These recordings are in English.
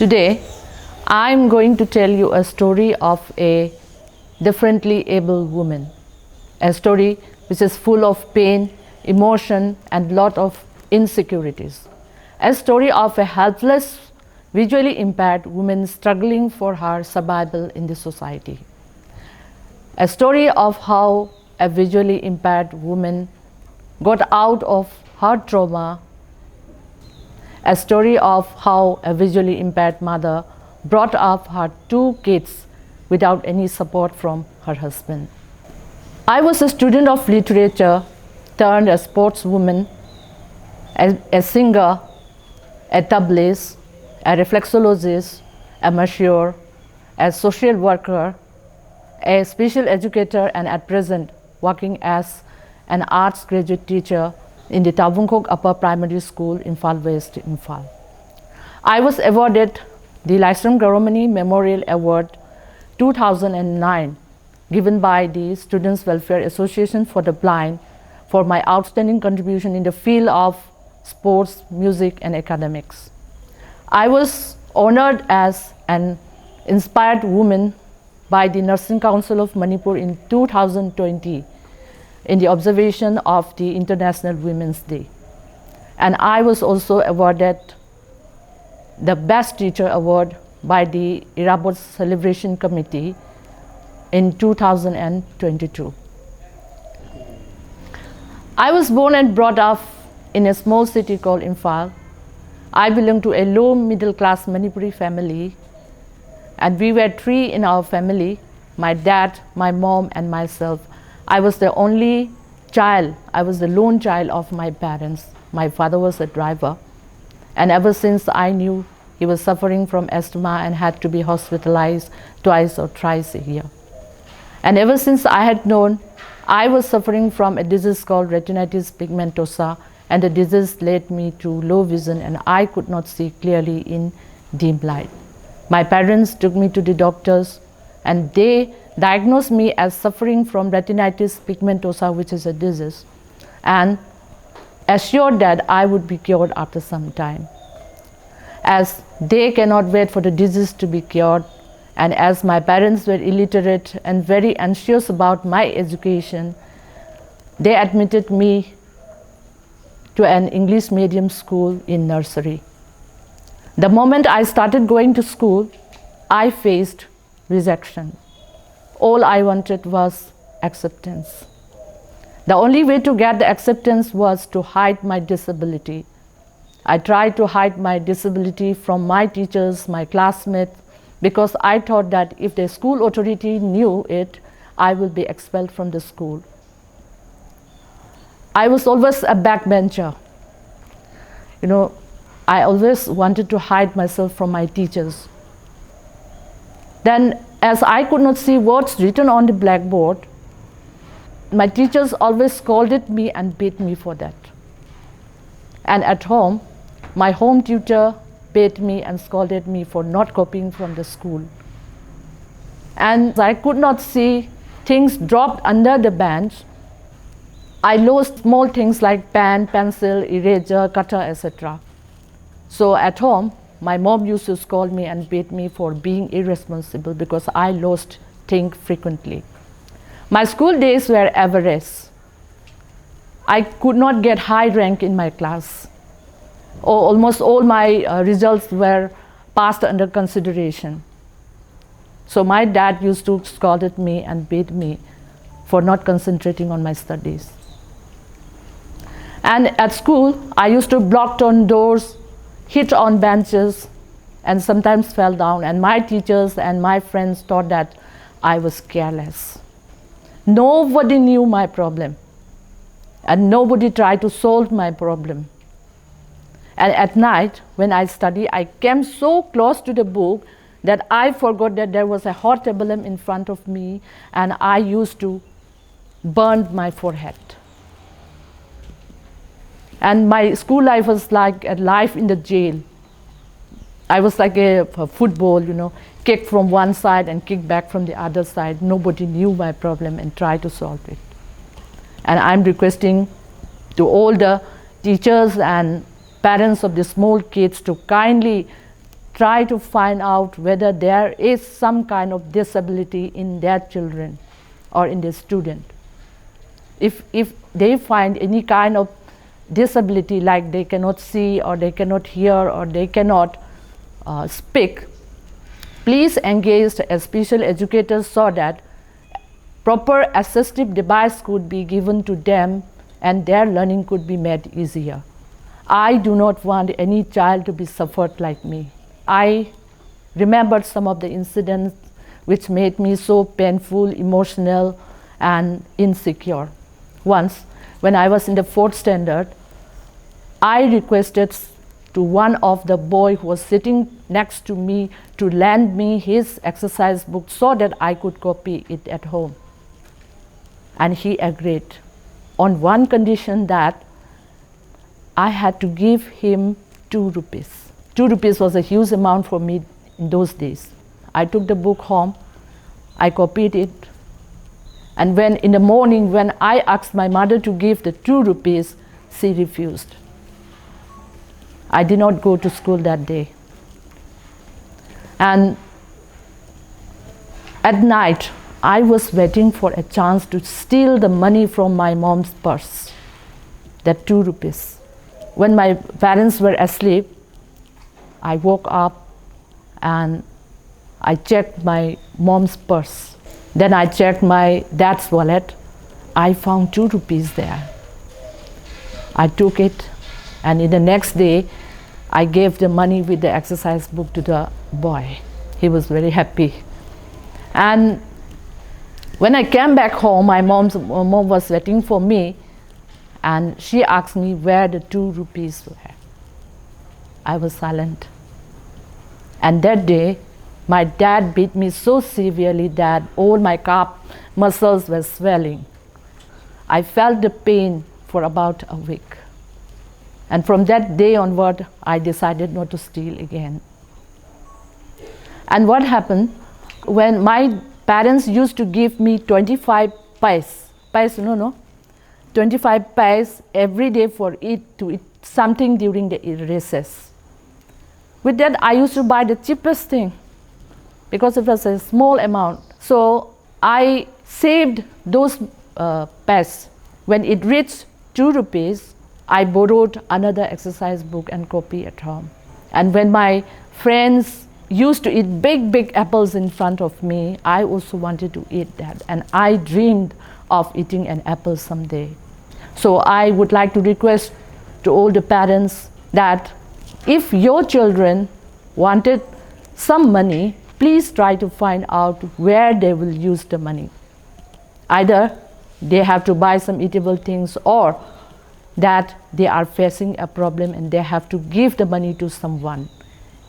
Today, I'm going to tell you a story of a differently able woman, a story which is full of pain, emotion, and lot of insecurities. A story of a helpless, visually impaired woman struggling for her survival in the society. A story of how a visually impaired woman got out of her trauma. A story of how a visually impaired mother brought up her 2 kids without any support from her husband. I was a student of literature turned a sportswoman, a singer, a tableist, a reflexologist, a masseur, a social worker, a special educator, and at present working as an arts graduate teacher in the Tavungkok Upper Primary School, Imphal West, Imphal. I was awarded the Lysram Garamani Memorial Award 2009, given by the Students' Welfare Association for the Blind for my outstanding contribution in the field of sports, music, and academics. I was honored as an inspired woman by the Nursing Council of Manipur in 2020 in the observation of the International Women's Day. And I was also awarded the Best Teacher Award by the Irabot Celebration Committee in 2022. I was born and brought up in a small city called Imphal. I belong to a low middle class Manipuri family, and we were 3 in our family, my dad, my mom, and myself. I was the only child, I was the lone child of my parents. My father was a driver, and ever since I knew he was suffering from asthma and had to be hospitalized twice or thrice a year. And ever since I had known, I was suffering from a disease called retinitis pigmentosa, and the disease led me to low vision and I could not see clearly in dim light. My parents took me to the doctors and they diagnosed me as suffering from retinitis pigmentosa, which is a disease, and assured that I would be cured after some time. As they cannot wait for the disease to be cured, and as my parents were illiterate and very anxious about my education, they admitted me to an English medium school in nursery. The moment I started going to school, I faced rejection. All I wanted was acceptance. The only way to get the acceptance was to hide my disability. I tried to hide my disability from my teachers, my classmates, because I thought that if the school authority knew it, I would be expelled from the school. I was always a backbencher. I always wanted to hide myself from my teachers. Then, as I could not see words written on the blackboard, my teachers always scolded me and beat me for that. And at home, my home tutor beat me and scolded me for not copying from the school. And I could not see things dropped under the bench. I lost small things like pen, pencil, eraser, cutter, etc. So at home, my mom used to scold me and beat me for being irresponsible because I lost things frequently. My school days were average. I could not get high rank in my class. Almost all my results were passed under consideration. So my dad used to scold at me and beat me for not concentrating on my studies. And at school, I used to block on doors, hit on benches, and sometimes fell down. And my teachers and my friends thought that I was careless. Nobody knew my problem, and nobody tried to solve my problem. And at night, when I study, I came so close to the book that I forgot that there was a hot emblem in front of me, and I used to burn my forehead. And my school life was like a life in the jail. I was like a football, kick from one side and kick back from the other side. Nobody knew my problem and tried to solve it. And I'm requesting to all the teachers and parents of the small kids to kindly try to find out whether there is some kind of disability in their children or in the student. If they find any kind of disability, like they cannot see or they cannot hear or they cannot speak, please engage a special educator so that proper assistive device could be given to them and their learning could be made easier. I do not want any child to be suffered like me. I remembered some of the incidents which made me so painful, emotional, and insecure. Once, when I was in the 4th standard, I requested to one of the boy who was sitting next to me to lend me his exercise book so that I could copy it at home. And he agreed on one condition, that I had to give him 2 rupees. 2 rupees was a huge amount for me in those days. I took the book home, I copied it, and when in the morning when I asked my mother to give the 2 rupees, she refused. I did not go to school that day. And at night, I was waiting for a chance to steal the money from my mom's purse, that 2 rupees. When my parents were asleep, I woke up and I checked my mom's purse. Then I checked my dad's wallet. I found 2 rupees there. I took it, and in the next day, I gave the money with the exercise book to the boy. He was very happy. And when I came back home, my mom was waiting for me, and she asked me where the 2 rupees were. I was silent. And that day, my dad beat me so severely that all my calf muscles were swelling. I felt the pain for about a week. And from that day onward, I decided not to steal again. And what happened, when my parents used to give me 25 paise, 25 paise every day to eat something during the recess. With that, I used to buy the cheapest thing because it was a small amount. So I saved those paise. When it reached 2 rupees, I borrowed another exercise book and copy at home. And when my friends used to eat big apples in front of me, I also wanted to eat that. And I dreamed of eating an apple someday. So I would like to request to all the parents that if your children wanted some money, please try to find out where they will use the money. Either they have to buy some eatable things, or that they are facing a problem and they have to give the money to someone.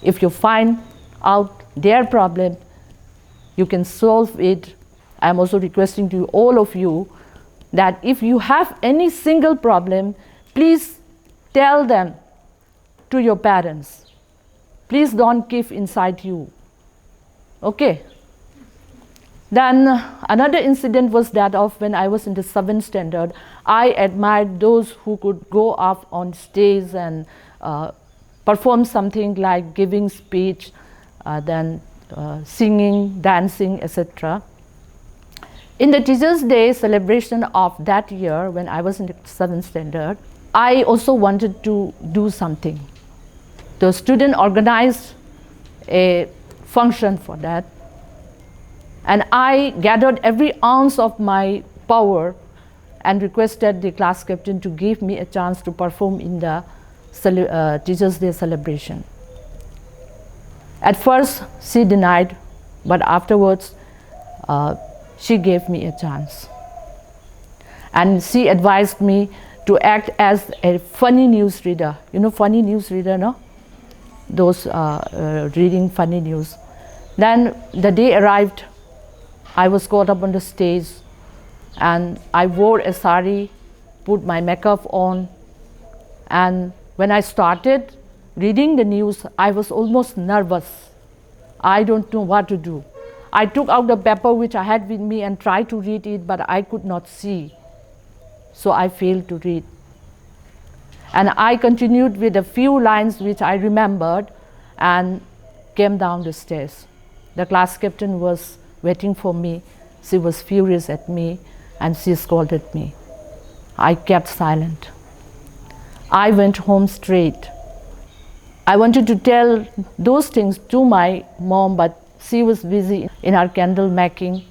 If you find out their problem, you can solve it. I am also requesting to all of you that if you have any single problem, please tell them to your parents. Please don't keep inside you. Okay? Then another incident was that of when I was in the 7th standard. I admired those who could go up on stage and perform something like giving speech, then singing, dancing, etc. In the Teachers' Day celebration of that year, when I was in the 7th standard, I also wanted to do something. The student organized a function for that, and I gathered every ounce of my power and requested the class captain to give me a chance to perform in the Teachers' Day celebration. At first, she denied, but afterwards, she gave me a chance. And she advised me to act as a funny newsreader. You know funny newsreader, no? Those reading funny news. Then the day arrived, I was caught up on the stage, and I wore a sari, put my makeup on, and when I started reading the news, I was almost nervous. I don't know what to do. I took out the paper which I had with me and tried to read it, but I could not see. So I failed to read. And I continued with a few lines which I remembered, and came down the stairs. The class captain was waiting for me. She was furious at me and she scolded me. I kept silent. I went home straight. I wanted to tell those things to my mom, but she was busy in her candle making.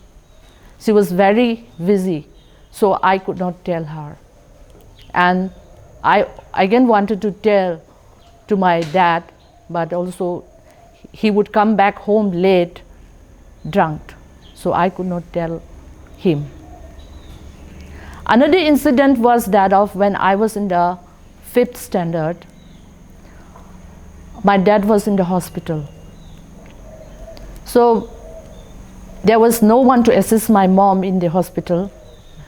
She was very busy, so I could not tell her. And I again wanted to tell to my dad, but also he would come back home late, drunk, so I could not tell him. Another incident was that of when I was in the 5th standard. My dad was in the hospital. So there was no one to assist my mom in the hospital.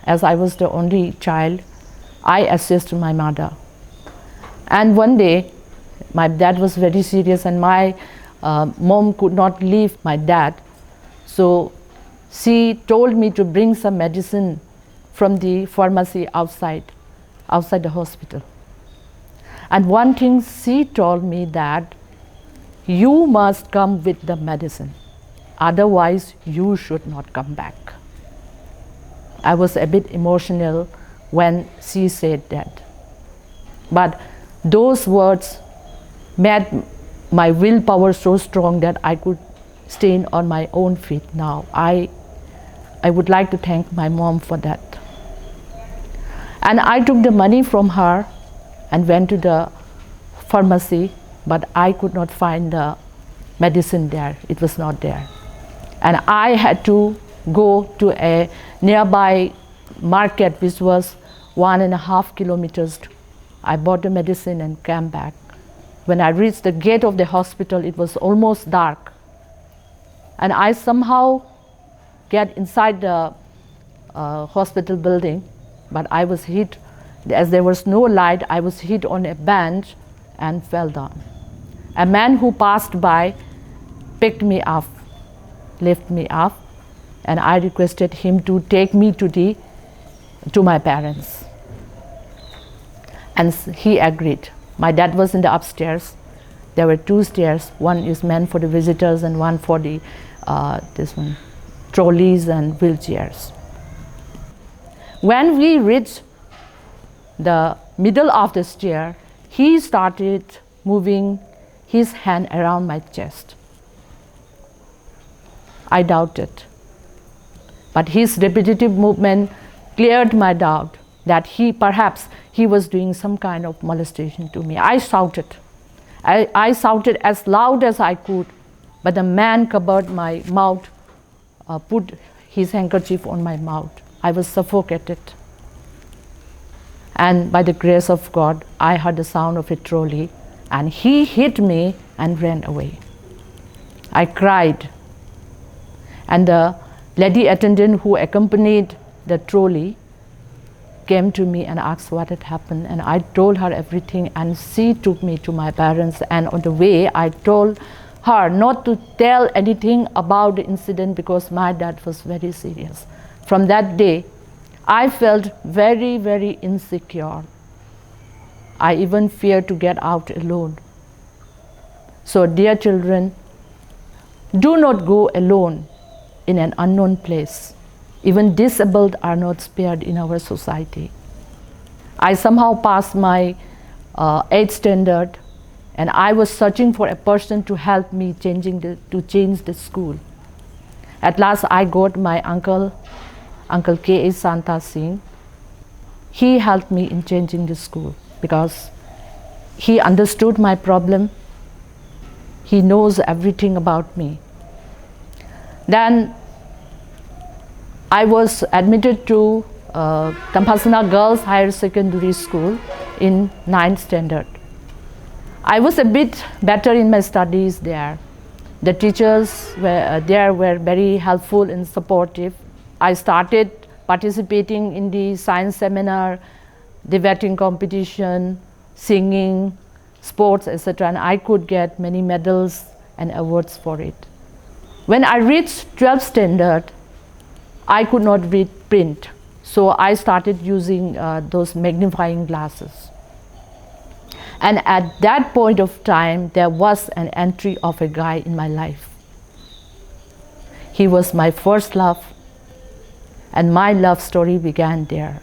As I was the only child, I assisted my mother. And one day, my dad was very serious and my mom could not leave my dad. So she told me to bring some medicine from the pharmacy outside the hospital. And one thing she told me that you must come with the medicine, otherwise you should not come back. I was a bit emotional when she said that. But those words made my willpower so strong that I could stand on my own feet now. I would like to thank my mom for that. And I took the money from her and went to the pharmacy, but I could not find the medicine there. It was not there. And I had to go to a nearby market, which was 1.5 kilometers. I bought the medicine and came back. When I reached the gate of the hospital, it was almost dark. And I somehow get inside the hospital building, but I was hit. As there was no light, I was hit on a bench and fell down. A man who passed by picked me up, lifted me up, and I requested him to take me to my parents. And he agreed. My dad was in the upstairs. There were 2 stairs. One is meant for the visitors and one for the trolleys and wheelchairs. When we reached the middle of the stair, he started moving his hand around my chest. I doubted. But his repetitive movement cleared my doubt that perhaps he was doing some kind of molestation to me. I shouted. I shouted as loud as I could, but the man covered my mouth, put his handkerchief on my mouth. I was suffocated. And by the grace of God, I heard the sound of a trolley, and he hit me and ran away. I cried. And the lady attendant who accompanied the trolley came to me and asked what had happened, and I told her everything, and she took me to my parents. And on the way, I told her not to tell anything about the incident because my dad was very serious. From that day, I felt very, very insecure. I even feared to get out alone. So, dear children, do not go alone in an unknown place. Even disabled are not spared in our society. I somehow passed my 8th standard, and I was searching for a person to help me to change the school. At last, I got my Uncle K.A. Santa Singh. He helped me in changing the school because he understood my problem. He knows everything about me. Then I was admitted to Tampasana Girls Higher Secondary School in 9th standard. I was a bit better in my studies there. The teachers were very helpful and supportive. I started participating in the science seminar, debating competition, singing, sports, etc. And I could get many medals and awards for it. When I reached 12th standard, I could not read print. So I started using those magnifying glasses. And at that point of time, there was an entry of a guy in my life. He was my first love, and my love story began there.